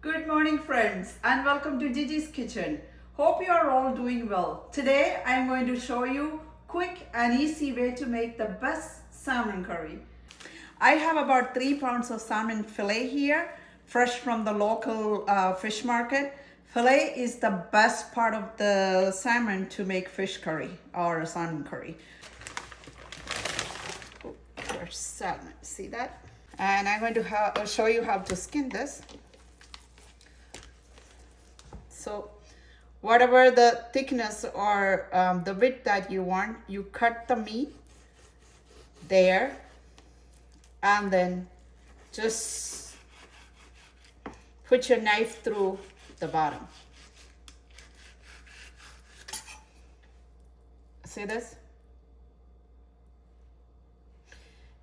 Good morning friends and welcome to Gigi's Kitchen. Hope you are all doing well. Today I am going to show you quick and easy way to make the best salmon curry. I have about 3 pounds of salmon fillet here, fresh from the local fish market. Fillet is the best part of the salmon to make fish curry or salmon curry. Oh, there's salmon, see that? And I'm going to show you how to skin this. So whatever the thickness or the width that you want, you cut the meat there and then just put your knife through the bottom. See this?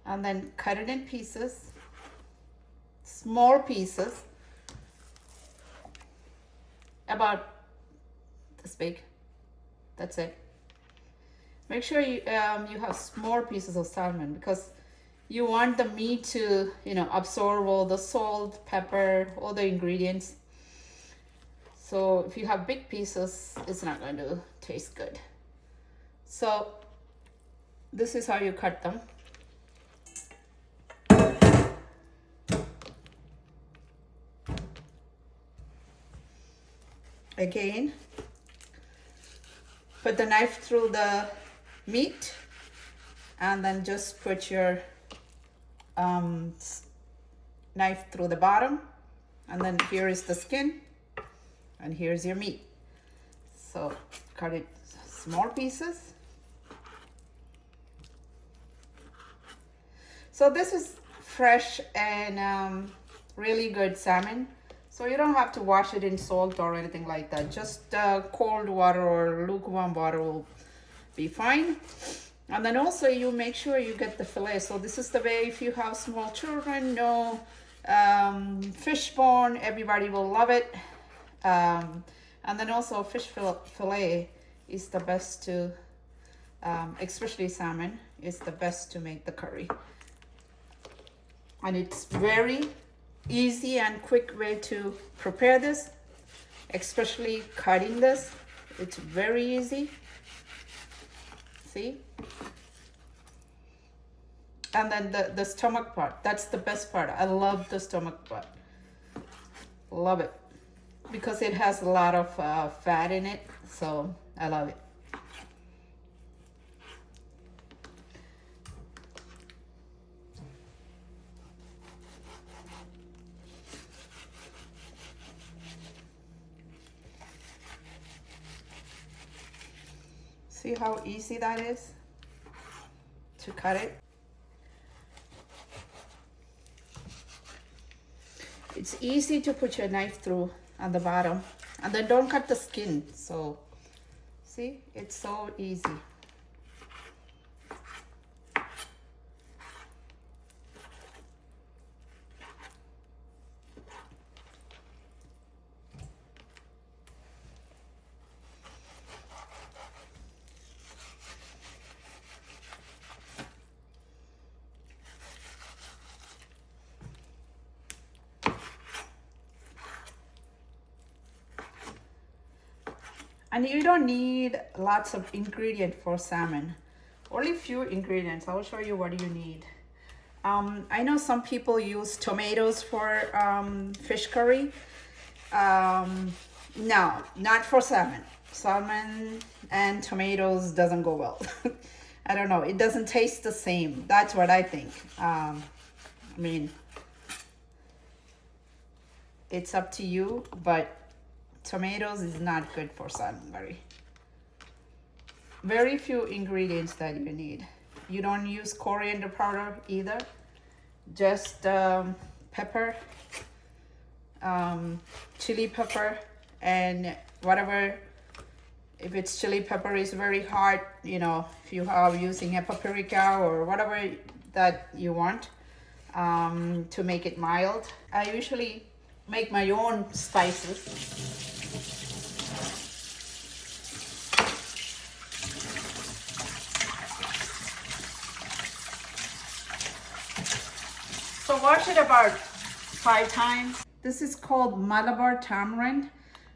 And then cut it in pieces, small pieces, about this big. That's it. Make sure you have small pieces of salmon because you want the meat to absorb all the salt, pepper, all the ingredients. So if you have big pieces, it's not going to taste good. So this is how you cut them. Again, put the knife through the meat and then just put your knife through the bottom, and then here is the skin and here's your meat. So cut it small pieces. So this is fresh and really good salmon. So you don't have to wash it in salt or anything like that. Just cold water or lukewarm water will be fine. And then also you make sure you get the fillet. So this is the way, if you have small children, no fish bone, everybody will love it. And then also fish fillet is the best to, especially salmon, is the best to make the curry. And it's very easy and quick way to prepare this, especially cutting this. It's very easy. See? And then the stomach part, that's the best part. I love the stomach part. Love it. Because it has a lot of fat in it, so I love it. See how easy that is to cut it? It's easy to put your knife through on the bottom, and then don't cut the skin. So see, it's so easy. And you don't need lots of ingredients for salmon. Only few ingredients. I'll show you what you need. I know some people use tomatoes for fish curry. No, not for salmon. Salmon and tomatoes doesn't go well. I don't know. It doesn't taste the same. That's what I think. I mean, it's up to you, but tomatoes is not good for salmon curry. Very few ingredients that you need. You don't use coriander powder either. Just pepper, chili pepper, and whatever. If it's chili pepper is very hard, if you are using a paprika or whatever that you want to make it mild. I usually make my own spices. So wash it about 5 times. This is called Malabar tamarind.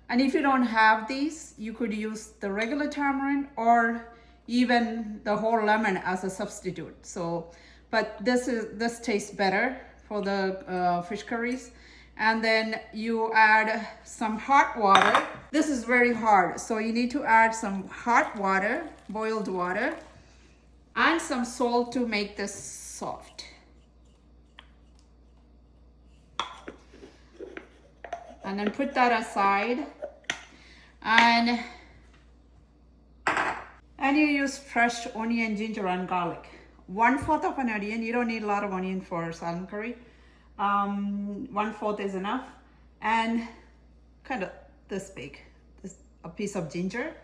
And if you don't have these, you could use the regular tamarind or even the whole lemon as a substitute. So, but this tastes better for the fish curries. And then you add some hot water. This is very hard, so you need to add some hot water, boiled water, and some salt to make this soft. And then put that aside. And you use fresh onion, ginger, and garlic. 1/4 of an onion. You don't need a lot of onion for salmon curry. 1/4 is enough. And kind of this big, a piece of ginger,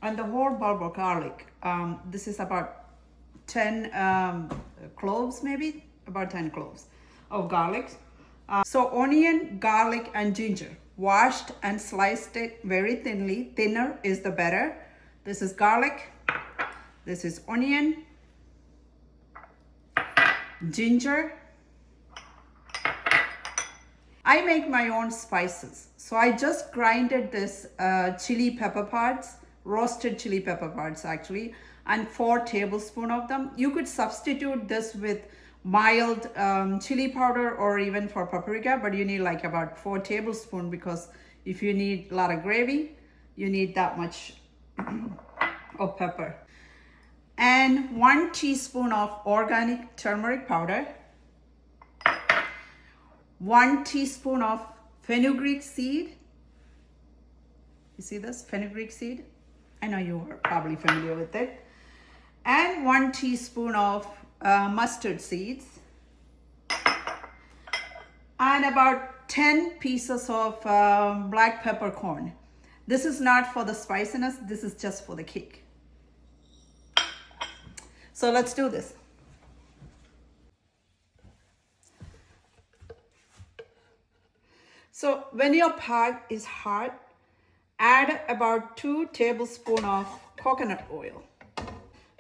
and the whole bulb of garlic. This is about 10 cloves, maybe about 10 cloves of garlic. So onion, garlic, and ginger, washed and sliced it very thinly. Thinner is the better. This is garlic. This is onion, ginger. I make my own spices. So I just grinded this chili pepper pods, roasted chili pepper pods actually, and 4 tablespoons of them. You could substitute this with mild chili powder or even for paprika, but you need like about 4 tablespoons because if you need a lot of gravy, you need that much of pepper. And 1 teaspoon of organic turmeric powder, 1 teaspoon of fenugreek seed. You see this fenugreek seed? I know you are probably familiar with it. And 1 teaspoon of mustard seeds. And about 10 pieces of black peppercorn. This is not for the spiciness, this is just for the cake. So let's do this. So when your pot is hot, add about 2 tablespoons of coconut oil.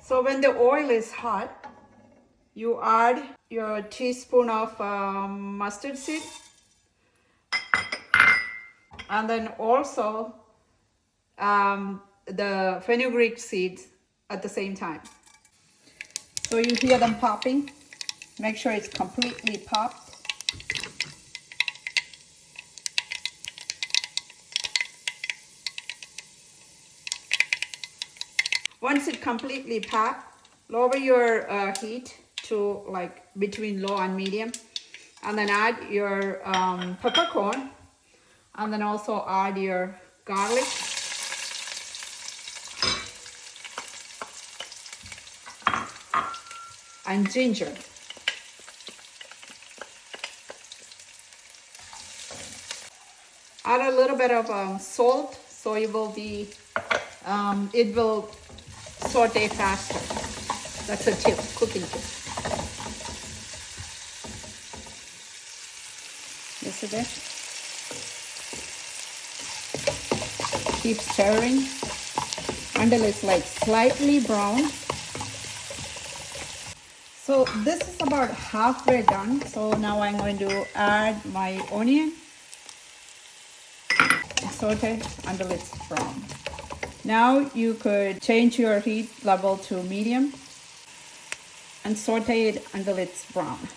So when the oil is hot, you add your teaspoon of mustard seed, and then also the fenugreek seeds at the same time. So you hear them popping. Make sure it's completely popped. Once it completely popped, lower your heat to like between low and medium, and then add your peppercorn, and then also add your garlic, and ginger. Add a little bit of salt, so it will be it will saute faster. That's a tip, cooking tip. This is it. Keep stirring until it's like slightly brown. So this is about halfway done. So now I'm going to add my onion. Saute until it's brown. Now you could change your heat level to medium and saute it until it's brown.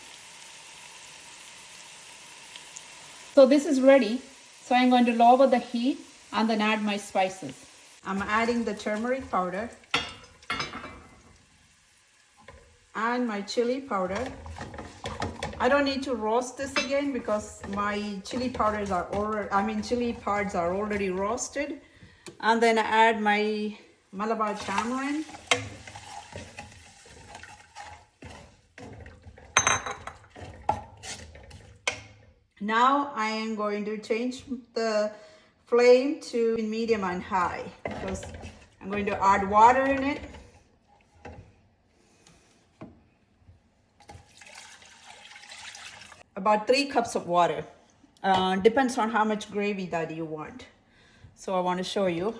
So this is ready. So I'm going to lower the heat and then add my spices. I'm adding the turmeric powder and my chili powder. I don't need to roast this again because my chili pods are already roasted. And then I add my Malabar tamarind. Now I am going to change the flame to medium and high because I'm going to add water in it. About 3 cups of water. Depends on how much gravy that you want. So I want to show you.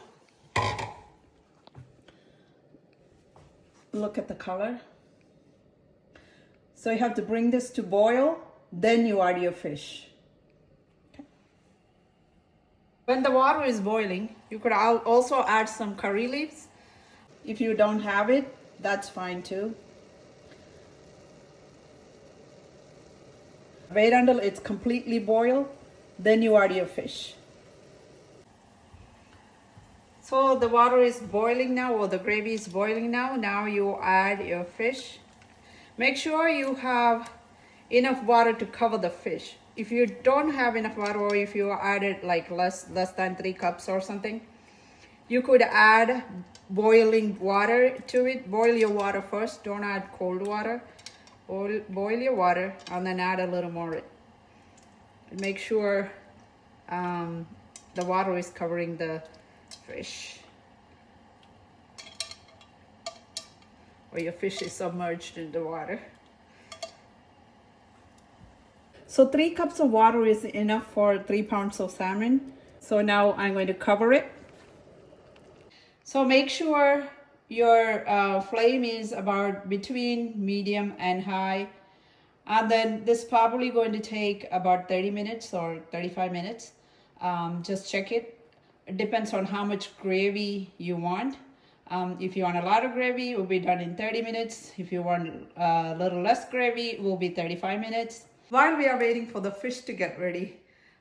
Look at the color. So you have to bring this to boil, then you add your fish. When the water is boiling, you could also add some curry leaves. If you don't have it, that's fine too. Wait until it's completely boiled, then you add your fish. So the water is boiling now, or the gravy is boiling now. Now you add your fish. Make sure you have enough water to cover the fish. If you don't have enough water, or if you added like less than 3 cups or something, you could add boiling water to it. Boil your water first. Don't add cold water. Boil your water and then add a little more. Make sure the water is covering the fish, or your fish is submerged in the water. So 3 cups of water is enough for 3 pounds of salmon. So now I'm going to cover it. So make sure your flame is about between medium and high. And then this is probably going to take about 30 minutes or 35 minutes. Just check it. It depends on how much gravy you want. If you want a lot of gravy, it will be done in 30 minutes. If you want a little less gravy, it will be 35 minutes. While we are waiting for the fish to get ready,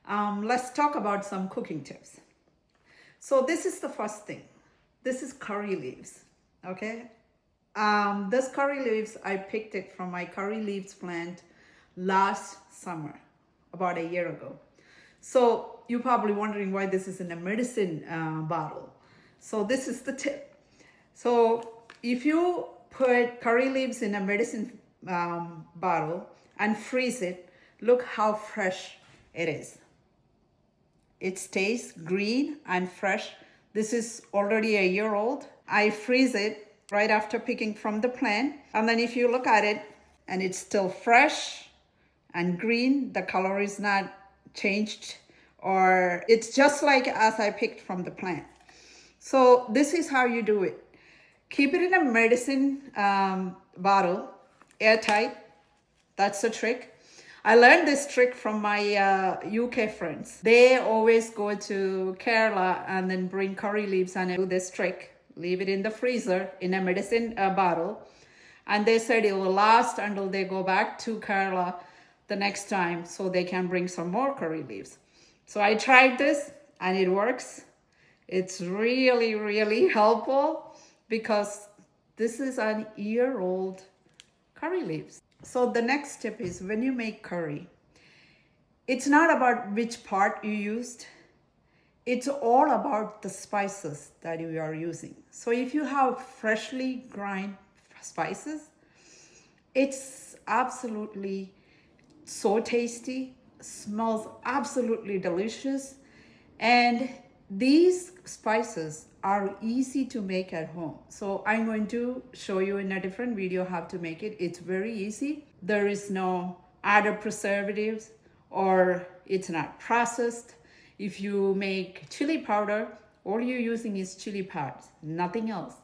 let's talk about some cooking tips. So this is the first thing. This is curry leaves, okay? This curry leaves, I picked it from my curry leaves plant last summer, about a year ago. So you're probably wondering why this is in a medicine bottle. So this is the tip. So if you put curry leaves in a medicine bottle and freeze it, look how fresh it is. It stays green and fresh. This is already a year old. I freeze it right after picking from the plant. And then if you look at it and it's still fresh and green, the color is not changed, or it's just like as I picked from the plant. So this is how you do it. Keep it in a medicine bottle, airtight. That's the trick. I learned this trick from my UK friends. They always go to Kerala and then bring curry leaves and do this trick. Leave it in the freezer in a medicine bottle. And they said it will last until they go back to Kerala the next time, so they can bring some more curry leaves. So I tried this and it works. It's really, really helpful because this is an year-old curry leaves. So the next step is when you make curry, it's not about which part you used. It's all about the spices that you are using. So if you have freshly ground spices, it's absolutely so tasty, smells absolutely delicious. And these spices are easy to make at home. So I'm going to show you in a different video how to make it. It's very easy. There is no added preservatives, or it's not processed. If you make chili powder, all you're using is chili pads, nothing else.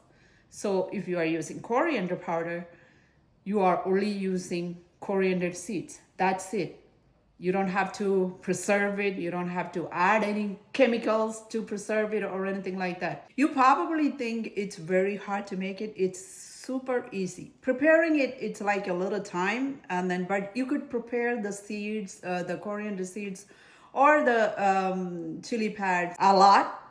So if you are using coriander powder, you are only using coriander seeds. That's it. You don't have to preserve it. You don't have to add any chemicals to preserve it or anything like that. You probably think it's very hard to make it. It's super easy. Preparing it, it's like a little time, and then, but you could prepare the seeds, the coriander seeds or the chili pads a lot,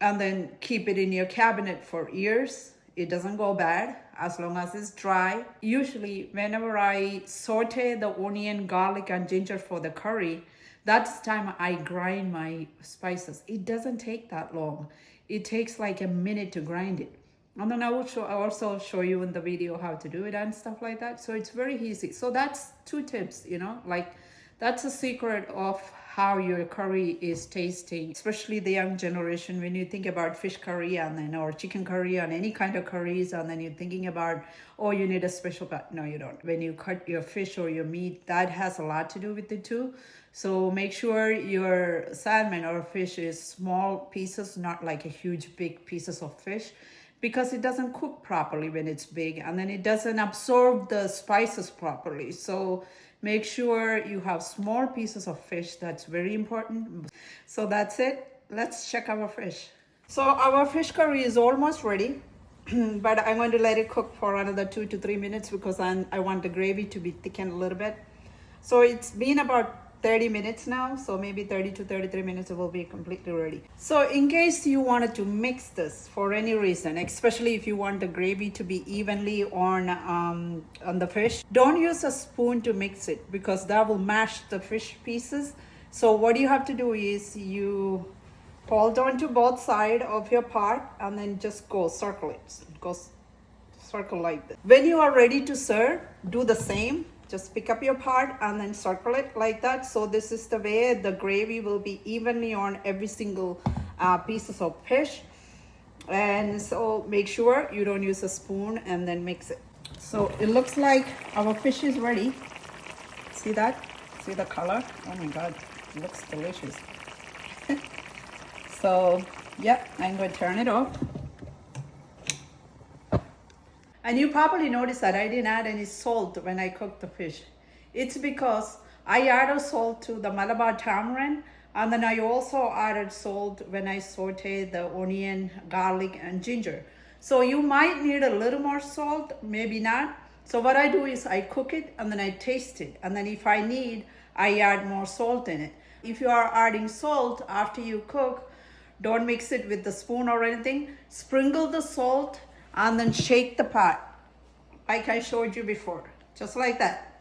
and then keep it in your cabinet for years. It doesn't go bad as long as it's dry. Usually whenever I saute the onion, garlic and ginger for the curry, that's the time I grind my spices. It doesn't take that long. It takes like a minute to grind it. And then I will also show you in the video how to do it and stuff like that. So it's very easy. So that's 2 tips, you know, like that's a secret of how your curry is tasting, especially the young generation. When you think about fish curry and then or chicken curry and any kind of curries, and then you're thinking about, oh, you need a special pot. No, you don't. When you cut your fish or your meat, that has a lot to do with it too. So make sure your salmon or fish is small pieces, not like a huge big pieces of fish, because it doesn't cook properly when it's big, and then it doesn't absorb the spices properly. So make sure you have small pieces of fish. That's very important. So that's it. let's check our fish. So our fish curry is almost ready, but I'm going to let it cook for another 2 to 3 minutes because I want the gravy to be thickened a little bit. So it's been about 30 minutes now, so maybe 30 to 33 minutes it will be completely ready. So in case you wanted to mix this for any reason, especially if you want the gravy to be evenly on the fish, don't use a spoon to mix it because that will mash the fish pieces. So what you have to do is you hold on to both sides of your pot and then just go circle it. Go circle like this. When you are ready to serve, do the same. Just pick up your pot and then circle it like that. So this is the way the gravy will be evenly on every single pieces of fish. And so make sure you don't use a spoon and then mix it. So it looks like our fish is ready. See that? See the color? Oh my God, it looks delicious. So, yep, I'm going to turn it off. And you probably noticed that I didn't add any salt when I cooked the fish. It's because I added salt to the Malabar tamarind, and then I also added salt when I sauteed the onion, garlic, and ginger. So you might need a little more salt, maybe not. So what I do is I cook it and then I taste it. And then if I need, I add more salt in it. If you are adding salt after you cook, don't mix it with the spoon or anything. Sprinkle the salt and then shake the pot like I showed you before, just like that.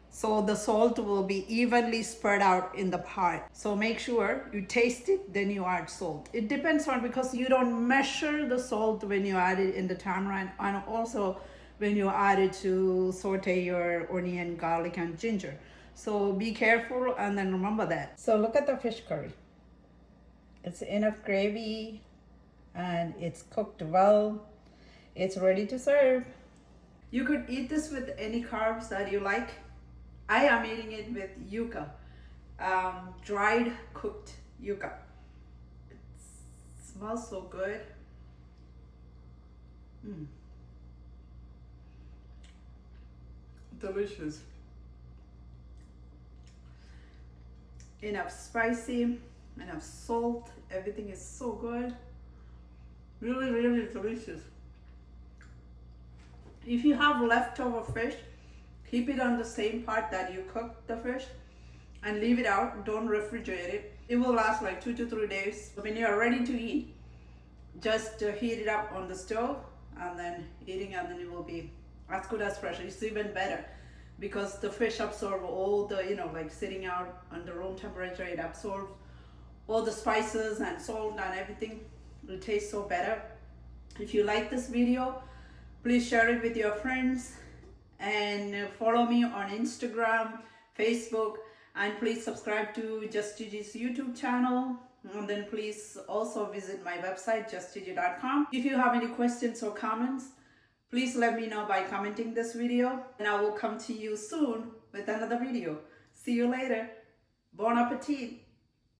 So the salt will be evenly spread out in the pot. So make sure you taste it, then you add salt. It depends on, because you don't measure the salt when you add it in the tamarind, and also when you add it to saute your onion, garlic, and ginger. So be careful and then remember that. So look at the fish curry. It's enough gravy and it's cooked well. It's ready to serve. You could eat this with any carbs that you like. I am eating it with yuca, dried cooked yuca. It smells so good. Delicious. Enough spicy, enough salt, everything is so good. Really, really delicious. If you have leftover fish, keep it on the same pot that you cooked the fish and leave it out. Don't refrigerate it. It will last like 2 to 3 days. When you are ready to eat, just heat it up on the stove and then eating, and then it will be as good as fresh. It's even better because the fish absorb all the, like sitting out under room temperature, it absorbs all the spices and salt and everything. It tastes so better. If you like this video, please share it with your friends and follow me on Instagram, Facebook, and please subscribe to JTG&x's YouTube channel. And then please also visit my website, 𝐬𝐮𝐻.com. If you have any questions or comments, please let me know by commenting this video, and I will come to you soon with another video. See you later. Bon appetit.